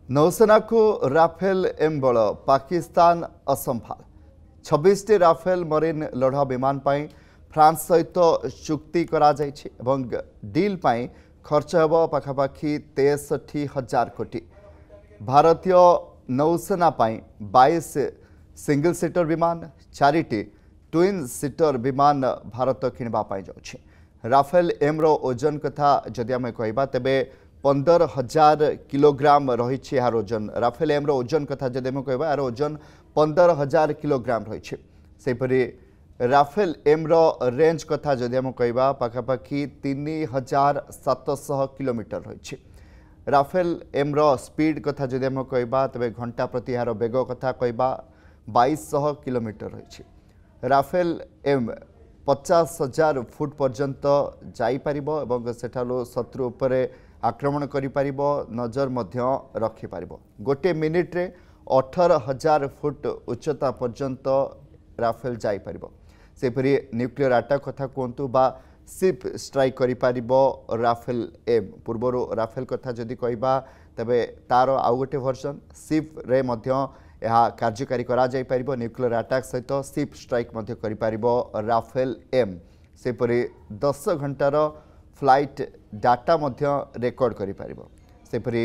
नौसेना को Rafale M बल पाकिस्तान असंभाल 26 राफेल मरीन लढ़ा विमान पाई फ्रांस सहित चुक्ति करा जायछि एवं डील पाई खर्च हेब पाखापाखि 63,000 कोटी। भारतीय नौसेना पाई 22 सिंगल सीटर विमान 4टी ट्विन सीटर विमान भारत किणवा पाई जाउछि। राफेल एम रो ओजन कथा जदि आमे कहबा तेबे 15,000 किलोग्राम रही यार ओजन। राफेल एम रो ओजन कथा जदि आमे कहबा यार ओजन 15,000 किलोग्राम रही। सेपरी राफेल एम रो रेंज कथा जदि आमे कहबा पाखापाखि 3,700 किलोमीटर रही। राफेल एम रो स्पीड कथा जदि आमे कहबा तबे घंटा प्रति यार बेग कथा कहबा 2200 किलोमीटर रही। राफेल एम 50,000 फुट पर्यंत जाइपारिबो एवं सेठालो शत्रु उपरे आक्रमण करि पारिबो, नजर मध्य रखि पारिबो। गोटे मिनिट रे 18,000 फुट उच्चता पर्यंत राफेल जाई पारिबो। सेपरि न्यूक्लियर अटैक कथा कहतु बा शिप स्ट्राइक करि पारिबो राफेल एम। पूर्वरु राफेल कथा जदि कहबा तबे तार आउ गोटे वर्जन शिप रे मध्य यह कार्यकारी करा जाई पारिबो। न्यूक्लियर अटैक सहित शिप स्ट्राइक मध्य करि पारिबो राफेल एम। सेपरि 10 घंटार फ्लाइट डाटा मध्य रेकर्ड करि पारिबो। सेपरि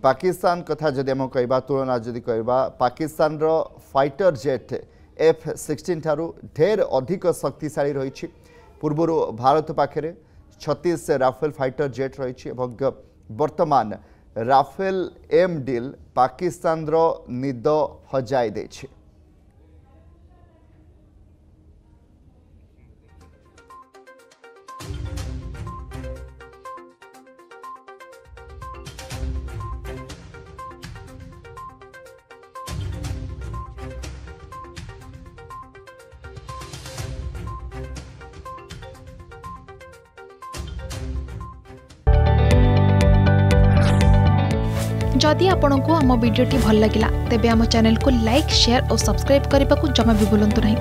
पाकिस्तान कथा जदि हम कहबा तुलना जदि कहबा पाकिस्तान रो फाइटर जेट F-16 ठारू ढेर अधिक शक्तिशाली रही। पूर्वरु भारत पाखे 36 राफेल फाइटर जेट रही। वर्तमान राफेल एम डील पाकिस्तान रो निद हजाई देछि। जदि आपंक आम भिडी भल लगा तेब आम चैनल को लाइक शेयर और सब्सक्राइब करने को जमा भी भूलु नहीं।